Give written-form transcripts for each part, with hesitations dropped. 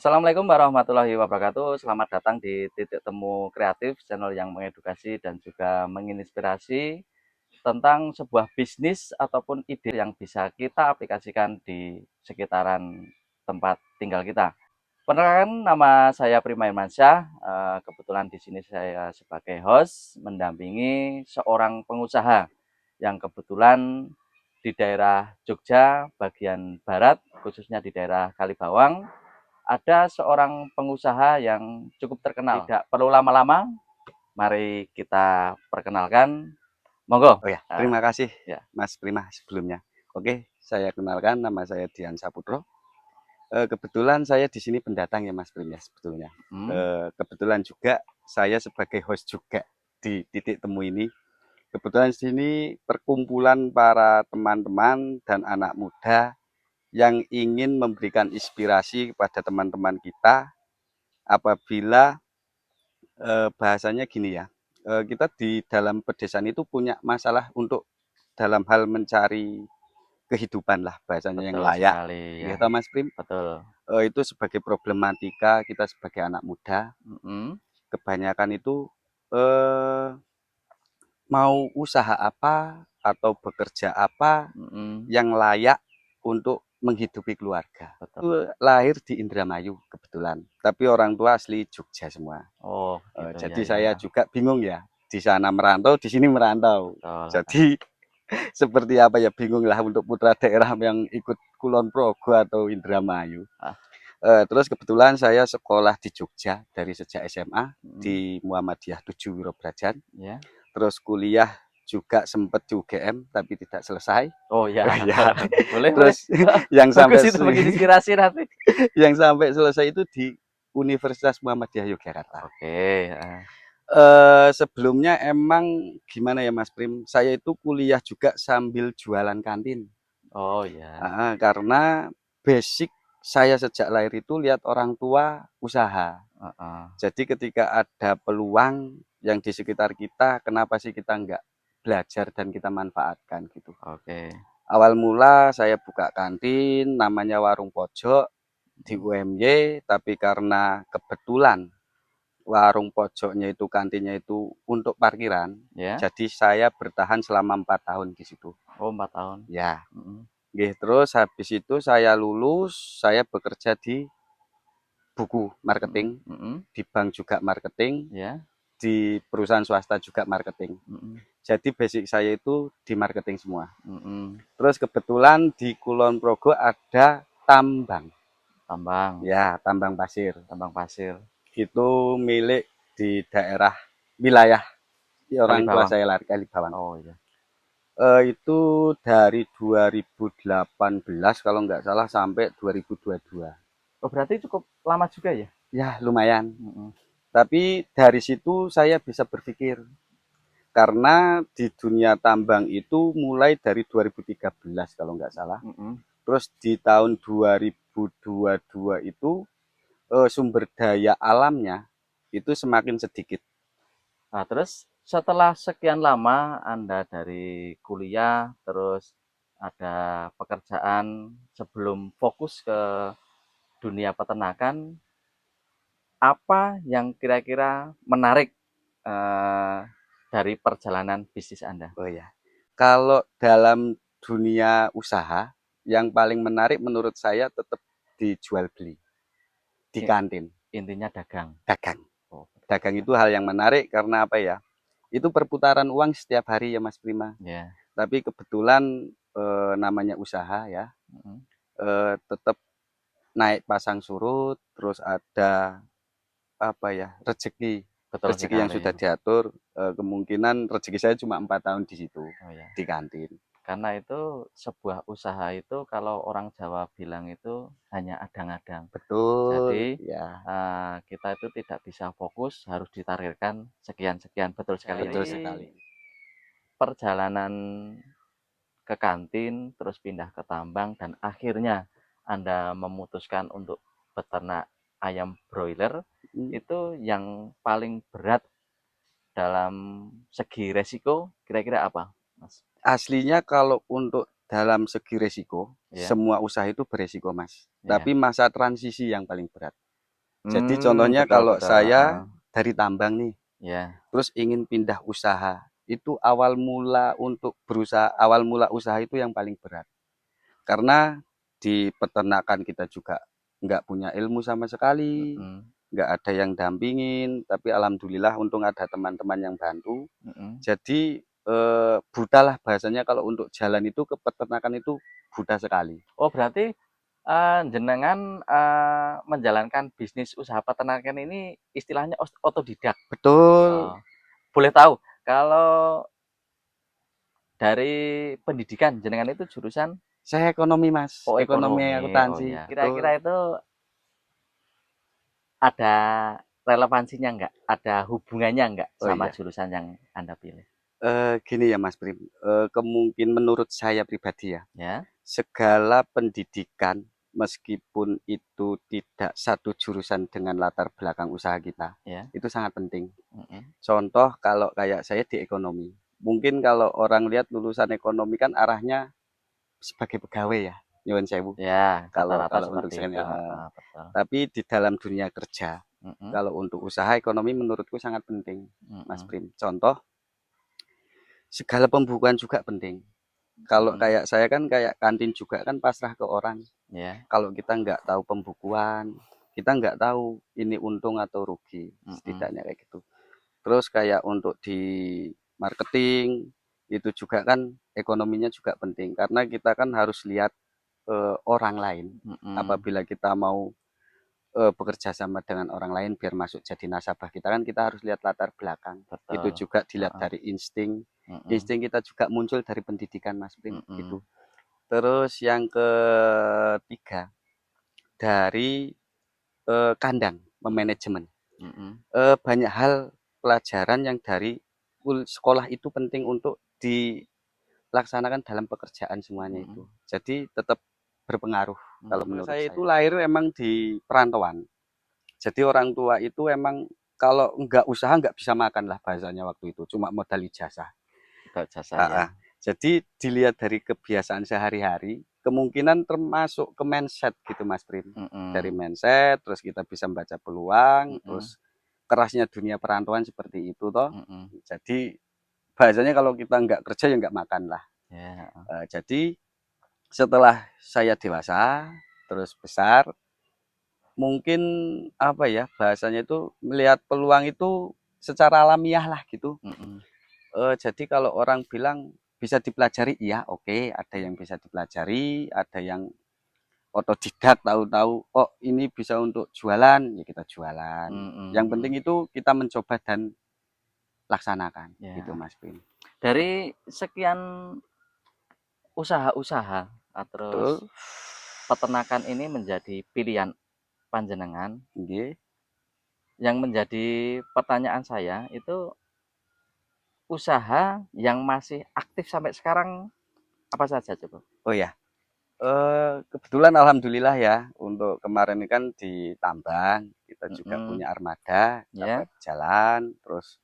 Assalamualaikum warahmatullahi wabarakatuh. Selamat datang di Titik Temu Kreatif, channel yang mengedukasi dan juga menginspirasi tentang sebuah bisnis ataupun ide yang bisa kita aplikasikan di sekitaran tempat tinggal kita. Perkenalkan, nama saya Prima Irmansyah. Kebetulan di sini saya sebagai host mendampingi seorang pengusaha yang kebetulan di daerah Jogja bagian barat, khususnya di daerah Kalibawang, ada seorang pengusaha yang cukup terkenal. Tidak perlu lama-lama, mari kita perkenalkan. Monggo. Oh ya, terima kasih Ya. Mas Prima sebelumnya. Oke, saya kenalkan, nama saya Dian Saputro. Kebetulan saya di sini pendatang ya Mas Prima sebetulnya. Kebetulan juga saya sebagai host juga di Titik Temu ini. Kebetulan di sini perkumpulan para teman-teman dan anak muda yang ingin memberikan inspirasi kepada teman-teman kita apabila bahasanya gini ya. Kita di dalam pedesaan itu punya masalah untuk dalam hal mencari kehidupan lah bahasanya yang Betul layak. sekali ya. Gitu Mas Prim. Betul. Itu sebagai problematika kita sebagai anak muda. Kebanyakan itu eh, mau usaha apa atau bekerja apa yang layak untuk menghidupi keluarga. Betul. Itu lahir di Indramayu kebetulan. Tapi orang tua asli Jogja semua. Oh, gitu Jadi ya, saya ya. juga bingung ya. Di sana merantau, di sini merantau. Betul. Jadi seperti apa ya, bingung lah untuk putra daerah yang ikut Kulon Progo atau Indramayu. Ah. Terus kebetulan saya sekolah di Jogja dari sejak SMA Mm. di Muhammadiyah 7 Wirobrajan. Ya. Terus kuliah juga sempat di UGM tapi tidak selesai. Oh ya, Ya. boleh boleh. Terus yang Bagus sampai itu menginspirasi nanti. yang sampai selesai itu di Universitas Muhammadiyah Yogyakarta. Oke. Sebelumnya emang gimana ya Mas Prim, saya itu kuliah juga sambil jualan kantin. Oh ya. Karena basic saya sejak lahir itu lihat orang tua usaha. Jadi ketika ada peluang yang di sekitar kita, kenapa sih kita nggak belajar dan kita manfaatkan gitu. Oke. Awal mula saya buka kantin, namanya Warung Pojok di UMY, tapi karena kebetulan warung pojoknya itu kantinnya itu untuk parkiran, Ya. jadi saya bertahan selama 4 tahun di situ. Oh, 4 tahun. Ya, terus habis itu saya lulus, saya bekerja di buku marketing, di bank juga marketing, Ya. di perusahaan swasta juga marketing. Jadi basic saya itu di marketing semua. Terus kebetulan di Kulon Progo ada tambang. Tambang. Ya, tambang pasir. Tambang pasir. Itu milik di daerah wilayah orang tua Kalibawang. saya lari Kalibawang. Oh iya. Itu dari 2018 kalau nggak salah sampai 2022. Oh, berarti cukup lama juga ya? Ya, lumayan. Tapi dari situ saya bisa berpikir, karena di dunia tambang itu mulai dari 2013 kalau nggak salah. Terus di tahun 2022 itu sumber daya alamnya itu semakin sedikit. Nah, terus setelah sekian lama Anda dari kuliah, terus ada pekerjaan sebelum fokus ke dunia peternakan, apa yang kira-kira menarik dari perjalanan bisnis Anda? Oh ya, kalau dalam dunia usaha, yang paling menarik menurut saya tetap dijual beli di kantin. Intinya dagang. Dagang. Oh, Dagang itu hal yang menarik karena apa ya? Itu perputaran uang setiap hari ya Mas Prima. Yeah. Tapi kebetulan namanya usaha ya, tetap naik pasang surut, terus ada apa ya, rezeki. Betul Rezeki yang sekali. sudah diatur, kemungkinan rezeki saya cuma 4 tahun di situ, di kantin. Karena itu sebuah usaha itu kalau orang Jawa bilang itu hanya adang-adang. Betul. Jadi Ya. kita itu tidak bisa fokus, harus ditargetkan sekian-sekian. Betul sekali. Betul sekali. Perjalanan ke kantin, terus pindah ke tambang, dan akhirnya Anda memutuskan untuk beternak ayam broiler, itu yang paling berat dalam segi resiko kira-kira apa, Mas? Aslinya kalau untuk dalam segi resiko, semua usaha itu beresiko Mas. Tapi masa transisi yang paling berat. Jadi contohnya Betul kalau betul, heeh. saya dari tambang nih, Ya, terus ingin pindah usaha, itu awal mula usaha itu yang paling berat. Karena di peternakan kita juga nggak punya ilmu sama sekali, mhm, nggak ada yang dampingin, tapi alhamdulillah untung ada teman-teman yang bantu. mhm. Jadi buta lah bahasanya kalau untuk jalan itu ke peternakan itu buta sekali. Oh berarti, jenengan, menjalankan bisnis usaha peternakan ini istilahnya otodidak? Betul, Oh, boleh tahu kalau dari pendidikan jenengan itu jurusan? saya ekonomi Mas, Oh ekonomi ekonomi, oh akuntansi, ya. betul. Kira-kira itu ada relevansinya nggak? Ada hubungannya nggak Oh sama iya, jurusan yang Anda pilih? gini ya Mas Prim, kemungkin menurut saya pribadi ya, Ya, segala pendidikan meskipun itu tidak satu jurusan dengan latar belakang usaha kita, ya, itu sangat penting. mhm. Contoh kalau kayak saya di ekonomi, mungkin kalau orang lihat lulusan ekonomi kan arahnya sebagai pegawai ya, nyuwun sewu. Ya, Kalau rata-rata kalau untuk seperti itu, saya, heeh, betul. tapi di dalam dunia kerja, Mhm, kalau untuk usaha ekonomi menurutku sangat penting, Mas mhm, Prim. Contoh, segala pembukuan juga penting. Kalau mhm, kayak saya kan kayak kantin juga kan pasrah ke orang. ya, Kalau kita nggak tahu pembukuan, kita nggak tahu ini untung atau rugi, mhm, setidaknya kayak gitu. Terus kayak untuk di marketing, itu juga kan ekonominya juga penting. Karena kita kan harus lihat orang lain. mhm, Apabila kita mau bekerja sama dengan orang lain biar masuk jadi nasabah kita kan kita harus lihat latar belakang. Itu betul, juga dilihat heeh, dari insting. mhm, Insting kita juga muncul dari pendidikan Mas Prim, gitu. mhm, Terus yang ketiga, dari kandang, mhm, memanajemen. mhm, Banyak hal pelajaran yang dari sekolah itu penting untuk dilaksanakan dalam pekerjaan semuanya itu. mhm, Jadi tetap berpengaruh kalau mhm, menurut saya. Itu lahir emang di perantauan. Jadi orang tua itu emang kalau nggak usaha nggak bisa makan lah bahasanya waktu itu, cuma modal ijazah. buka jasa Ah, ah. ya, Jadi dilihat dari kebiasaan sehari-hari, kemungkinan termasuk ke mindset gitu Mas Prim. Dari mhm, mindset, terus kita bisa membaca peluang, mhm, terus kerasnya dunia perantauan seperti itu toh. mhm, Jadi bahasanya kalau kita nggak kerja ya nggak makan lah. ya, heeh, Jadi setelah saya dewasa, terus besar, mungkin apa ya bahasanya itu melihat peluang itu secara alamiah lah gitu. mhm, Jadi kalau orang bilang bisa dipelajari, iya oke, ada yang bisa dipelajari, ada yang otodidak tahu-tahu, oh ini bisa untuk jualan, ya kita jualan. mhm, Yang penting mhm, itu kita mencoba dan laksanakan, gitu ya. Mas Pin. Dari sekian usaha-usaha, terus Betul, peternakan ini menjadi pilihan panjenengan, nggih. yang menjadi pertanyaan saya itu usaha yang masih aktif sampai sekarang apa saja coba? Oh ya, kebetulan alhamdulillah ya, untuk kemarin ini kan di tambang, kita juga Mhm, punya armada, dapat ya, jalan, terus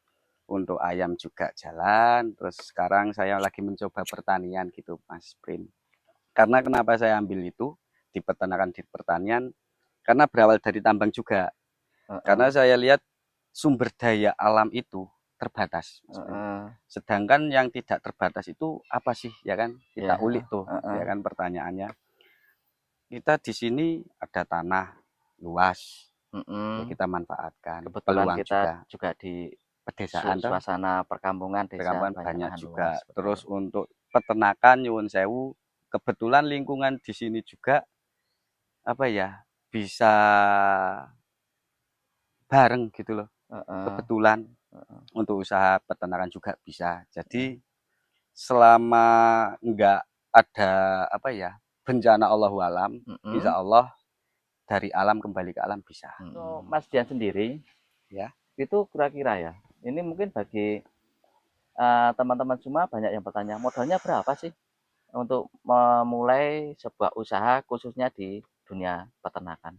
untuk ayam juga jalan, terus sekarang saya lagi mencoba pertanian gitu Mas Prim. Karena kenapa saya ambil itu di peternakan di pertanian, karena berawal dari tambang juga. Karena heeh, saya lihat sumber daya alam itu terbatas, Mas Prim. heeh, Sedangkan yang tidak terbatas itu apa sih, ya kan? ya, Kita ulik tuh, heeh, ya kan pertanyaannya. Kita di sini ada tanah luas, ya mhm. kita manfaatkan. Kebetulan Peluang kita juga juga di pedesaan toh, suasana perkampungan desa perkampungan banyak banyak lahan juga. luas, betul. Terus untuk peternakan nyuwun sewu, kebetulan lingkungan di sini juga apa ya, bisa bareng gitu loh. Heeh, Kebetulan heeh, untuk usaha peternakan juga bisa. ya, Jadi selama enggak ada apa ya, bencana Allahu alam, insya mhm, Allah dari alam kembali ke alam bisa. untuk Mas Dian sendiri, Ya, itu kira-kira ya, ini mungkin bagi, teman-teman semua banyak yang bertanya, modalnya berapa sih untuk memulai sebuah usaha khususnya di dunia peternakan?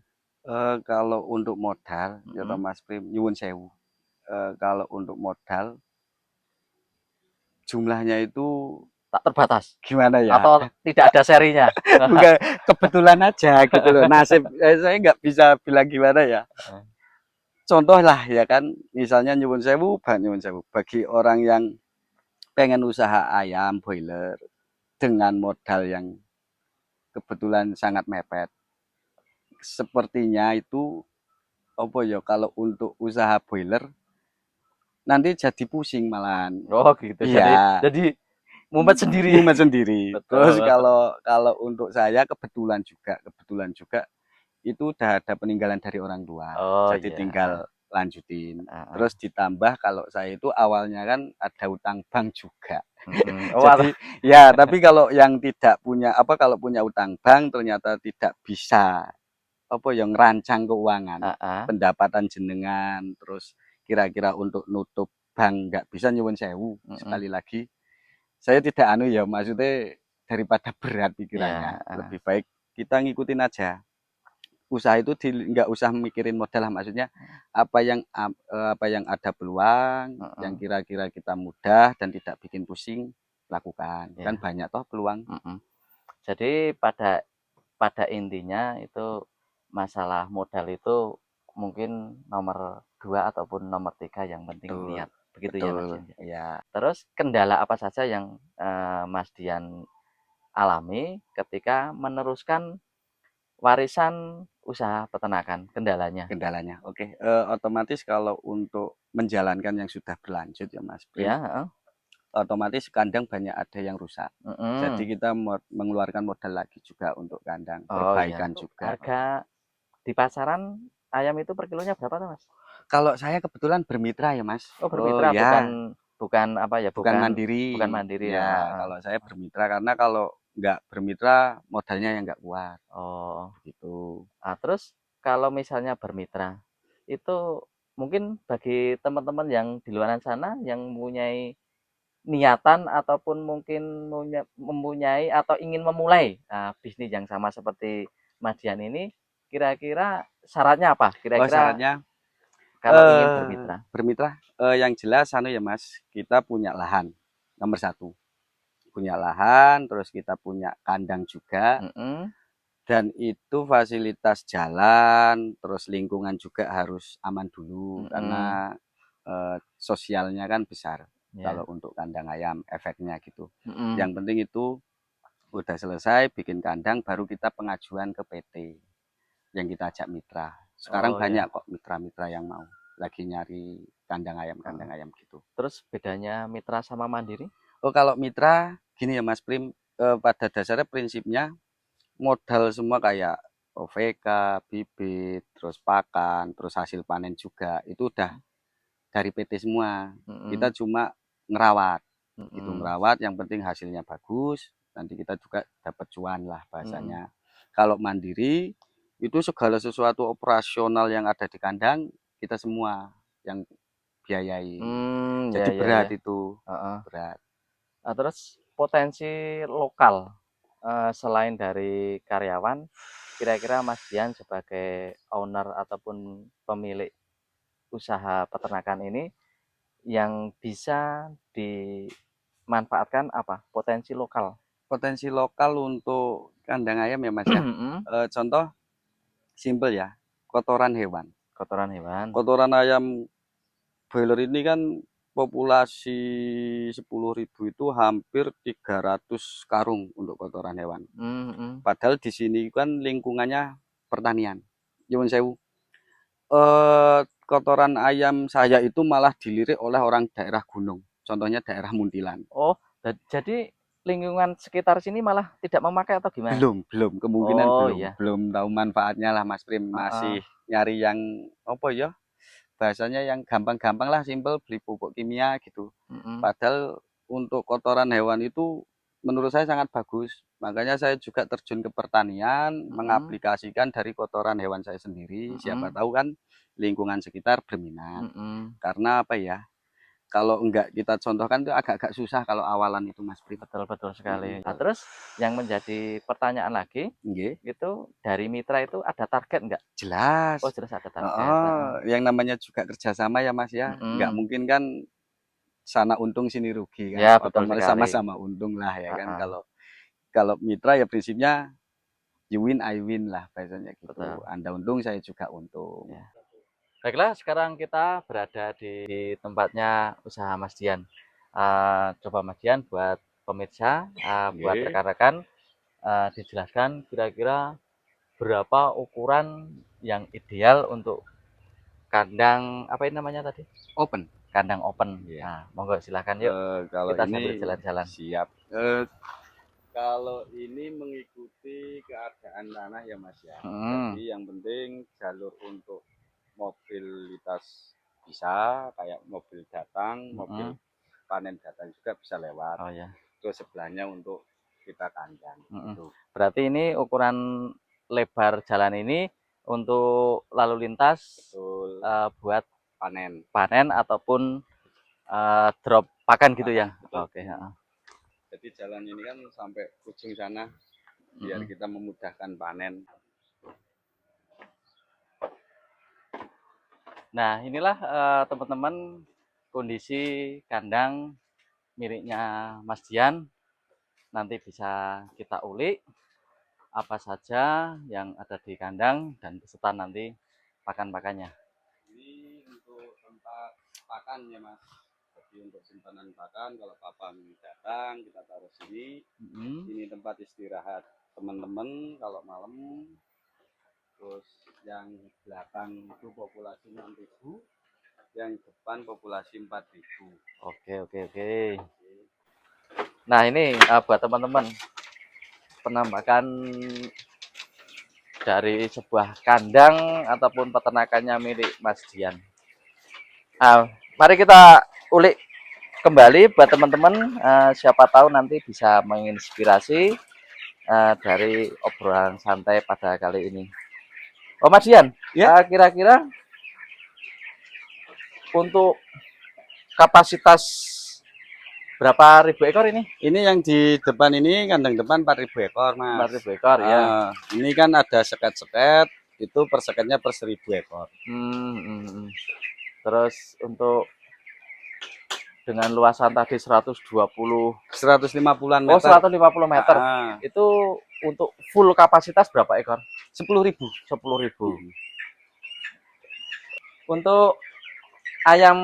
kalau untuk modal, ya toh Mhm, Mas Prim, nyuwun sewu. Kalau untuk modal jumlahnya itu tak terbatas Gimana ya? atau tidak ada serinya? Bukan, kebetulan aja gitu loh. Nasib saya nggak bisa bilang gimana ya. Contoh lah ya kan, misalnya nyuwun sewu, bagi orang yang pengen usaha ayam boiler dengan modal yang kebetulan sangat mepet. Sepertinya itu apa ya, kalau untuk usaha boiler nanti jadi pusing malahan. Oh gitu. Iya, Jadi mumet sendiri. mumet sendiri. Terus Betul. kalau kalau untuk saya kebetulan juga itu udah ada peninggalan dari orang tua. Oh Jadi iya. tinggal lanjutin. Heeh. Terus ditambah kalau saya itu awalnya kan ada utang bank juga. Oh, Jadi ya, tapi kalau yang tidak punya apa, kalau punya utang bank ternyata tidak bisa apa yang ngerancang keuangan, heeh. pendapatan jenengan, terus kira-kira untuk nutup bank nggak bisa, nyuwun sewu. Mhm. Sekali lagi, saya tidak anu ya, maksudnya daripada berat pikirannya, Iya, heeh. lebih baik kita ngikutin aja. Usaha itu nggak usah mikirin modal lah, maksudnya apa yang ada peluang, yang Heeh. kira-kira kita mudah dan tidak bikin pusing, lakukan. Kan Iya. banyak toh peluang. Mhm. Jadi pada pada intinya itu masalah modal itu mungkin nomor 2 ataupun nomor 3 yang penting Betul, niat. Begitu ya Mas betul. Dian ya? Ya, Terus kendala apa saja yang, Mas Dian alami ketika meneruskan warisan usaha peternakan, kendalanya? kendalanya. Oke, otomatis kalau untuk menjalankan yang sudah berlanjut ya Mas Prim, Ya, heeh. otomatis kandang banyak ada yang rusak. Jadi Mhm. kita mengeluarkan modal lagi juga untuk kandang, Oh iya. perbaikan juga. Harga di pasaran ayam itu per kilonya berapa tuh, Mas? Kalau saya kebetulan bermitra ya Mas. Oh Oh bermitra, ya, bukan apa ya, bukan bukan mandiri. mandiri, oh, Ya, heeh. kalau saya bermitra karena kalau nggak bermitra modalnya yang nggak kuat. Oh, Begitu. terus kalau misalnya bermitra, itu mungkin bagi teman-teman yang di luaran sana yang mempunyai niatan ataupun mungkin mempunyai atau ingin memulai, bisnis yang sama seperti Mas Dian ini, kira-kira syaratnya apa? Oh Kira-kira syaratnya kalau ingin bermitra? bermitra, yang jelas anu ya Mas, kita punya lahan, nomor satu. Punya lahan, terus kita punya kandang juga, Mhm, dan itu fasilitas jalan, terus lingkungan juga harus aman dulu, mhm, karena sosialnya kan besar kalau ya, untuk kandang ayam, efeknya gitu. mhm. Yang penting itu udah selesai bikin kandang, baru kita pengajuan ke PT yang kita ajak mitra. Sekarang Oh banyak ya, kok mitra-mitra yang mau lagi nyari kandang ayam gitu. terus bedanya mitra sama mandiri? Oh kalau mitra gini ya Mas Prim, pada dasarnya prinsipnya modal semua kayak OVK, bibit, terus pakan, terus hasil panen juga itu udah dari PT semua. Kita Mhm, cuma ngerawat, gitu mhm, ngerawat. Yang penting hasilnya bagus. Nanti kita juga dapat cuan lah mhm. bahasanya. Kalau mandiri itu segala sesuatu operasional yang ada di kandang kita semua yang biayain. Ya Jadi ya berat ya, itu, heeh. berat. Terus potensi lokal, selain dari karyawan, kira-kira Mas Dian sebagai owner ataupun pemilik usaha peternakan ini, yang bisa dimanfaatkan apa? Potensi lokal? Potensi lokal untuk kandang ayam ya Mas ya. Mhm, Contoh simpel ya, kotoran hewan. kotoran hewan. Kotoran ayam broiler ini kan populasi 10.000 itu hampir 300 karung untuk kotoran hewan. Mmm, mhm. Padahal di sini kan lingkungannya pertanian. Nyuwun sewu. Kotoran ayam saya itu malah dilirik oleh orang daerah gunung. Contohnya daerah Muntilan. Oh, jadi lingkungan sekitar sini malah tidak memakai atau gimana? Belum, kemungkinan Oh, belum. iya. Belum tahu manfaatnya lah Mas Prim. Heeh, Masih nyari yang apa ya? Bahasanya yang gampang-gampang lah, simpel, beli pupuk kimia gitu. mhm, Padahal untuk kotoran hewan itu menurut saya sangat bagus. Makanya saya juga terjun ke pertanian, mhm, mengaplikasikan dari kotoran hewan saya sendiri. Siapa mhm, tahu kan lingkungan sekitar berminat. mhm. Karena apa ya? Kalau enggak kita contohkan itu agak-agak susah kalau awalan itu Mas Prim. Betul betul sekali. Mm-mm. Terus yang menjadi pertanyaan lagi, Nggih, itu dari mitra itu ada target nggak? jelas. Oh, jelas ada target, Heeh, heeh. yang namanya juga kerjasama ya Mas ya. Nggak Mhm, mungkin kan sana untung sini rugi kan. Ya, betul Otomatis sekali. sama-sama untung lah ya kan. Heeh. Kalau mitra ya prinsipnya you win I win lah biasanya gitu. Betul. Anda untung saya juga untung. Ya. Baiklah, sekarang kita berada di tempatnya usaha Mas Dian. Coba Mas Dian buat pemirsa, buat Oke. rekan-rekan, dijelaskan kira-kira berapa ukuran yang ideal untuk kandang apa ini namanya tadi? Open. Kandang open. Iya. Nah, monggo silahkan yuk Kalau kita ini sambil jalan-jalan. siap. Kalau ini mengikuti keadaan tanah ya Mas ya. Jadi yang penting jalur untuk mobilitas bisa, kayak mobil datang, mobil panen datang juga bisa lewat. Oh ya. Terus sebelahnya untuk kita kandang. Gitu. Berarti ini ukuran lebar jalan ini untuk lalu lintas. Betul. Buat panen ataupun drop pakan gitu ya. Oke. Jadi jalan ini kan sampai ujung sana biar kita memudahkan panen. Nah, inilah teman-teman kondisi kandang miliknya Mas Dian. Nanti bisa kita ulik apa saja yang ada di kandang dan beserta nanti pakan-pakannya. Ini untuk tempat pakan ya Mas. Jadi untuk simpanan pakan kalau papan datang kita taruh sini. Ini tempat istirahat teman-teman kalau malam. Terus yang belakang itu populasi 6.000, yang depan populasi 4.000. Oke. Nah, ini buat teman-teman penampakan dari sebuah kandang ataupun peternakannya milik Mas Dian. Mari kita ulik kembali buat teman-teman, siapa tahu nanti bisa menginspirasi dari obrolan santai pada kali ini. Oh Mas Dian, Ya. Kira-kira untuk kapasitas berapa ribu ekor ini? Ini yang di depan ini kandang depan 4.000 ekor Mas. 4.000 ekor ya. Ini kan ada seket-seket, itu per seketnya per 1.000 ekor. Terus untuk dengan luasan tadi 150-an meter. Oh 150 meter. Itu untuk full kapasitas berapa ekor? 10.000. 10.000. Untuk ayam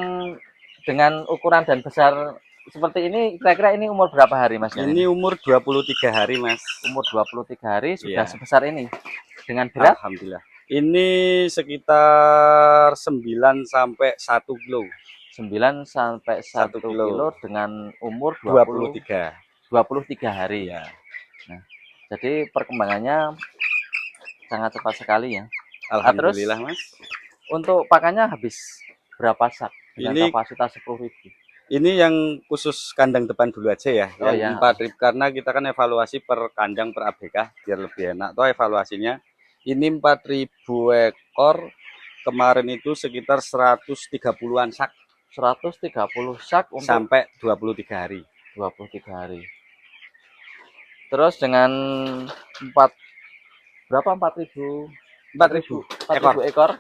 dengan ukuran dan besar seperti ini, kira-kira ini umur berapa hari Mas? Ini umur 23 hari Mas. Umur 23 hari sudah sebesar ini. Dengan berat? Alhamdulillah. Ini sekitar 9 sampai 1 kilo. 9 sampai 1 kilo dengan umur 23 hari ya. Nah, jadi perkembangannya sangat cepat sekali ya. Alhamdulillah Mas. Untuk pakannya habis berapa sak dengan kapasitas 10.000? Ini yang khusus kandang depan dulu aja ya. Yang 4.000 karena kita kan evaluasi per kandang per ABK biar lebih enak. Toh evaluasinya ini 4.000 ekor, kemarin itu sekitar 130-an sak. 130 sak untuk sampai 23 hari. 23 hari. Terus dengan 4.000 ekor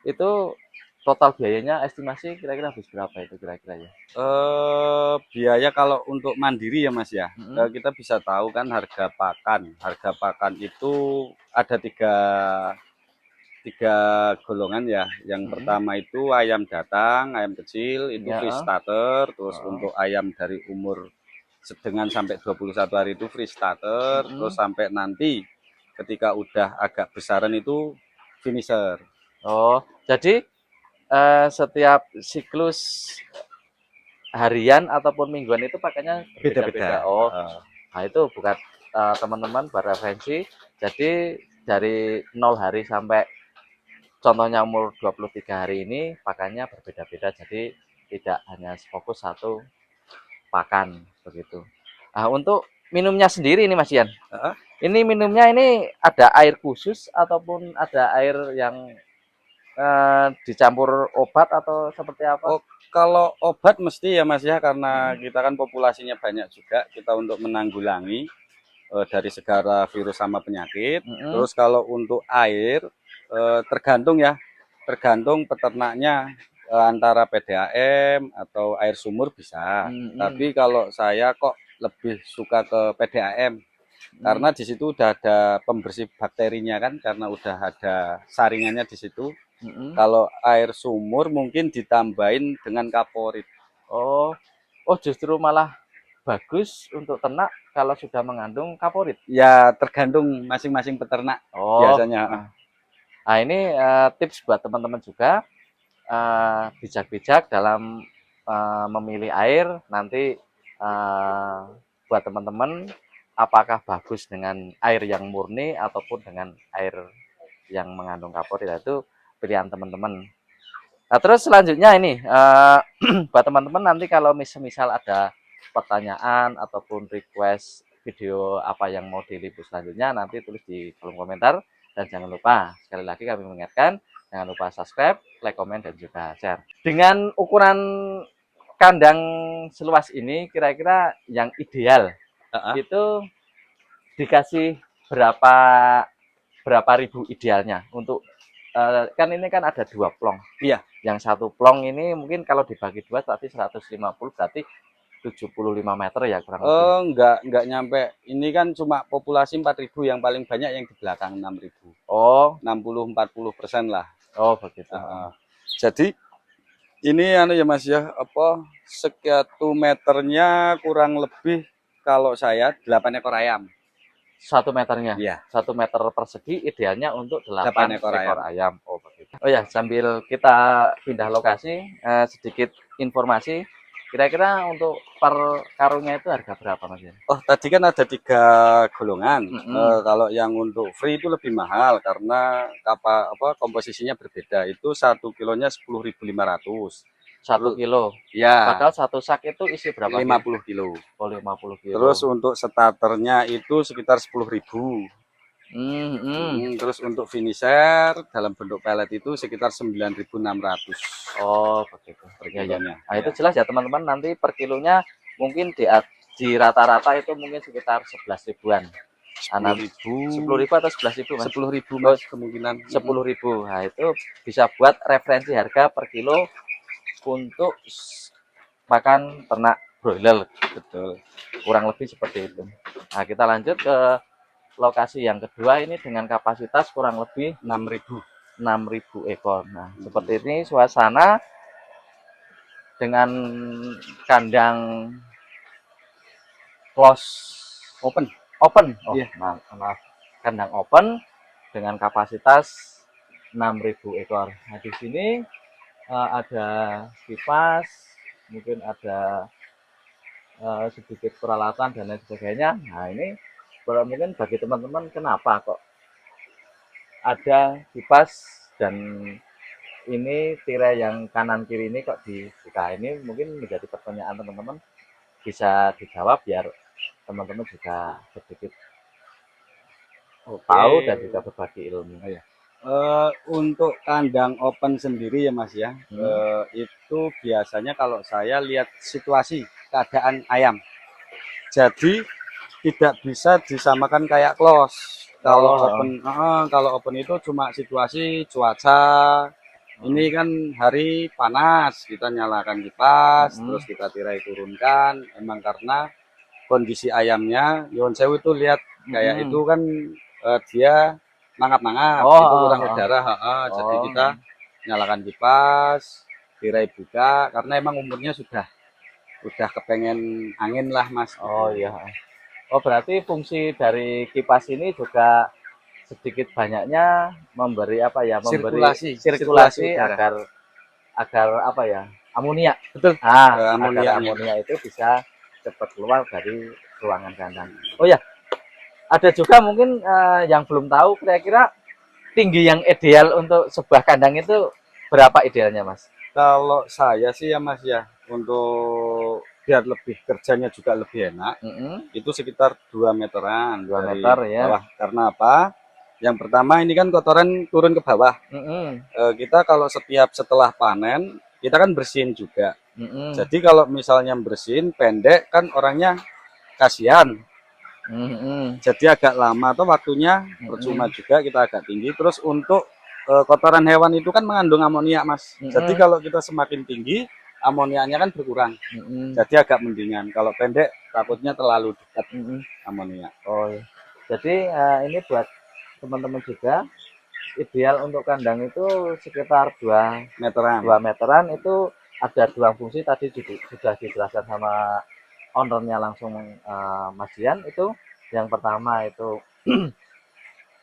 itu total biayanya estimasi kira-kira habis berapa itu kira-kira ya? Biaya kalau untuk mandiri ya Mas ya, kita bisa tahu kan harga pakan. Harga pakan itu ada tiga golongan ya. Yang pertama itu ayam datang, ayam kecil itu free starter. Terus untuk ayam dari umur sedang sampai 21 hari itu free starter. Terus sampai nanti ketika udah agak besaran itu finisher. Oh, jadi setiap siklus harian ataupun mingguan itu pakainya beda-beda. Oh, nah itu bukan teman-teman bereferensi. Jadi dari 0 hari sampai contohnya umur 23 hari ini pakannya berbeda-beda. Jadi tidak hanya fokus satu pakan begitu. Nah, untuk minumnya sendiri ini Mas Ian. Ini minumnya ini ada air khusus ataupun ada air yang dicampur obat atau seperti apa? Oh, kalau obat mesti ya Mas ya, karena kita kan populasinya banyak juga, kita untuk menanggulangi dari segala virus sama penyakit. Terus kalau untuk air tergantung ya, tergantung peternaknya antara PDAM atau air sumur bisa. Tapi kalau saya kok lebih suka ke PDAM karena di situ udah ada pembersih bakterinya kan, karena udah ada saringannya di situ. Kalau air sumur mungkin ditambahin dengan kaporit. Oh, oh justru malah bagus untuk ternak kalau sudah mengandung kaporit. Ya tergantung masing-masing peternak biasanya. Nah ini tips buat teman-teman juga, bijak-bijak dalam memilih air. Nanti buat teman-teman apakah bagus dengan air yang murni ataupun dengan air yang mengandung kaporit, itu pilihan teman-teman. Nah terus selanjutnya ini buat teman-teman nanti kalau misal ada pertanyaan ataupun request video apa yang mau diliput selanjutnya, nanti tulis di kolom komentar. Dan jangan lupa, sekali lagi kami mengingatkan, jangan lupa subscribe, like, komen, dan juga share. Dengan ukuran kandang seluas ini, kira-kira yang ideal itu dikasih berapa ribu idealnya untuk kan ini kan ada 2 plong. Iya. Yang 1 plong ini mungkin kalau dibagi 2 berarti 150, berarti 75 meter ya kurang lebih. Oh, enggak nyampe. Ini kan cuma populasi 4.000, yang paling banyak yang di belakang 6.000. Oh, 60-40% lah. Oh, begitu. Jadi ini ya Mas ya, 1 meternya kurang lebih kalau saya 8 ekor ayam. 1 meternya? Iya. 1 meter persegi idealnya untuk 8 ekor ayam. Oh, begitu. Oh ya, sambil kita pindah lokasi, sedikit informasi. Kira-kira untuk per karungnya itu harga berapa Mas? Oh, tadi kan ada 3 golongan. Kalau yang untuk free itu lebih mahal karena komposisinya berbeda. Itu 1 kilonya 10.500. 1 kilo. Ya. Padahal 1 sak itu isi berapa? 50 kilo. Oh, 50 kilo. Terus untuk starternya itu sekitar 10.000. Terus untuk finisher dalam bentuk pelet itu sekitar 9.600. Oh, begitu. Perkilonya. Nah, itu jelas ya teman-teman, nanti per kilonya mungkin di rata-rata itu mungkin sekitar 11 ribuan. 10.000 atau 11.000 Mas? 10.000 Mas, kemungkinan 10.000. Nah, itu bisa buat referensi harga per kilo untuk makan ternak broiler. Betul. Kurang lebih seperti itu. Nah, kita lanjut ke lokasi yang kedua ini dengan kapasitas kurang lebih 6.000 ekor. Nah, seperti ini suasana dengan kandang close open. Oh, iya. Maaf. Kandang open dengan kapasitas 6.000 ekor. Nah, di sini ada kipas, mungkin ada sedikit peralatan dan lain sebagainya. Nah, ini mungkin bagi teman-teman kenapa kok ada kipas dan ini tirai yang kanan kiri ini kok dibuka, ini mungkin menjadi pertanyaan teman-teman, bisa dijawab biar teman-teman juga sedikit tahu dan juga berbagi ilmu. Untuk kandang open sendiri ya Mas ya, itu biasanya kalau saya lihat situasi keadaan ayam, jadi tidak bisa disamakan kayak close. Kalau open itu cuma situasi cuaca. Ini kan hari panas, kita nyalakan kipas, terus kita tirai turunkan. Emang karena kondisi ayamnya, Nyuwun Sewu itu lihat kayak itu kan dia mangap-mangap, itu kurang udara. Jadi kita nyalakan kipas, tirai buka, karena emang umurnya sudah kepengen angin lah Mas. Oh iya. Oh, berarti fungsi dari kipas ini juga sedikit banyaknya memberi apa ya? Memberi sirkulasi agar apa ya? Amonia. Betul. Agar amonia itu bisa cepat keluar dari ruangan kandang. Oh ya, ada juga mungkin yang belum tahu kira-kira tinggi yang ideal untuk sebuah kandang itu berapa idealnya Mas? Kalau saya sih ya Mas ya, untuk biar lebih kerjanya juga lebih enak, itu sekitar 2 meteran. 2 meter ya. Bawah. Karena apa? Yang pertama ini kan kotoran turun ke bawah. Kita kalau setelah panen, kita kan bersihin juga. Jadi kalau misalnya bersihin pendek kan orangnya kasihan. Jadi agak lama atau waktunya, percuma juga kita agak tinggi. Terus untuk kotoran hewan itu kan mengandung amonia, Mas. Jadi Mm-mm. kalau kita semakin tinggi, amoniaknya kan berkurang. Mm-mm. Jadi agak mendingan. Kalau pendek, takutnya terlalu dekat Mm-mm. amonia. Oh, iya. Jadi ini buat teman-teman juga, ideal untuk kandang itu sekitar 2 Meteran. meteran. Itu ada 2 fungsi tadi sudah dijelaskan sama ownernya langsung, Mas Dian. Itu yang pertama itu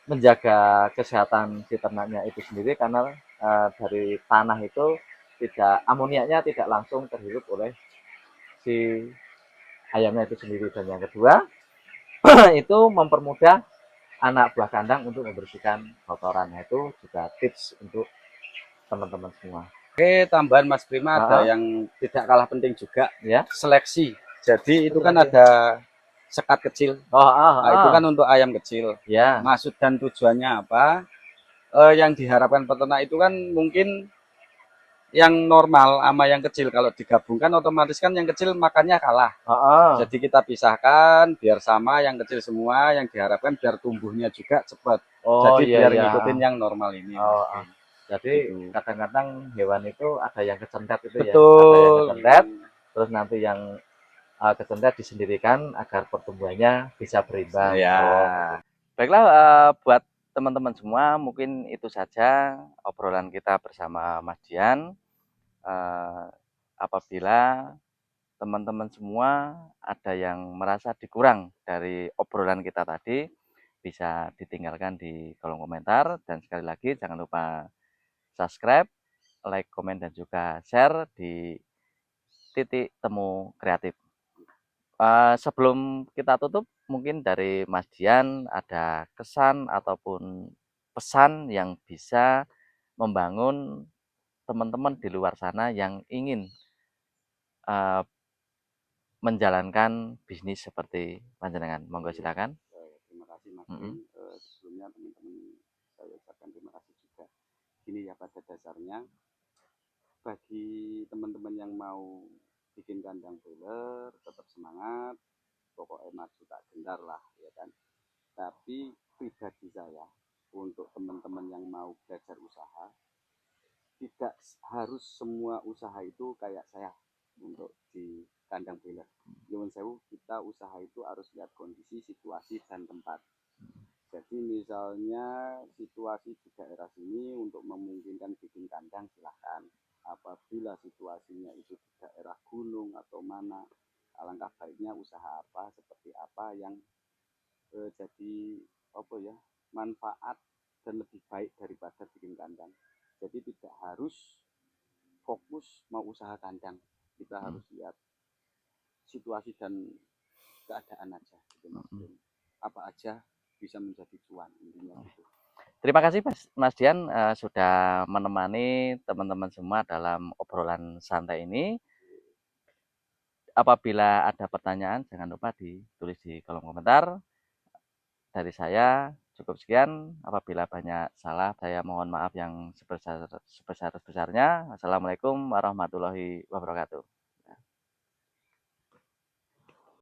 menjaga kesehatan si ternaknya itu sendiri, karena dari tanah itu tidak amoniaknya tidak langsung terhirup oleh si ayamnya itu sendiri. Dan yang kedua itu mempermudah anak buah kandang untuk membersihkan kotoran. Itu juga tips untuk teman-teman semua. Oke, tambahan Mas Prima ada Nah, yang tidak kalah penting juga, ya. seleksi. Jadi itu Betul kan lagi. ada sekat kecil. Oh, oh, Nah, itu oh. kan untuk ayam kecil. Ya. Maksud dan tujuannya apa? Yang diharapkan peternak itu kan mungkin yang normal sama yang kecil. Kalau digabungkan otomatis kan yang kecil makannya kalah. Oh, oh. Jadi kita pisahkan biar sama yang kecil semua, yang diharapkan biar tumbuhnya juga cepat. Oh, Jadi iya, biar iya. ngikutin yang normal ini, Mas Oh, oh. Prim. Jadi Gitu. kadang-kadang hewan itu ada yang kecentet itu ya, ada yang Betul. kecentet, terus nanti yang kecentet disendirikan agar pertumbuhannya bisa berimbang. Ya. Oh, gitu. Baiklah, buat teman-teman semua, mungkin itu saja obrolan kita bersama Mas Dian. Eh, Apabila teman-teman semua ada yang merasa dikurang dari obrolan kita tadi, bisa ditinggalkan di kolom komentar. Dan sekali lagi jangan lupa subscribe, like, komen, dan juga share di Titik Temu Kreatif. Sebelum kita tutup, mungkin dari Mas Dian ada kesan ataupun pesan yang bisa membangun teman-teman di luar sana yang ingin uh, menjalankan bisnis seperti panjenengan. Monggo silakan. Terima kasih Mas Mm-mm. Prim. Sebelumnya teman-teman saya ucapkan terima kasih juga. Ini ya pada dasarnya bagi teman-teman yang mau bikin kandang broiler tetap semangat, pokoknya maju tak gendar lah ya kan. Tapi pribadi saya untuk teman-teman yang mau belajar usaha, tidak harus semua usaha itu kayak saya untuk di kandang broiler. Nyuwun sewu, kita usaha itu harus lihat kondisi, situasi, dan tempat. Jadi misalnya situasi di daerah sini untuk memungkinkan bikin kandang silahkan. Apabila situasinya itu di daerah gunung atau mana, alangkah baiknya usaha apa, seperti apa yang jadi apa ya, manfaat dan lebih baik daripada bikin kandang. Jadi tidak harus fokus mau usaha kandang, kita harus lihat situasi dan keadaan aja gitu Mas. Apa aja bisa menjadi cuan intinya gitu. Terima kasih Mas Dian sudah menemani teman-teman semua dalam obrolan santai ini. Apabila ada pertanyaan, jangan lupa ditulis di kolom komentar. Dari saya cukup sekian. Apabila banyak salah, saya mohon maaf yang sebesar-besarnya. Wassalamualaikum warahmatullahi wabarakatuh.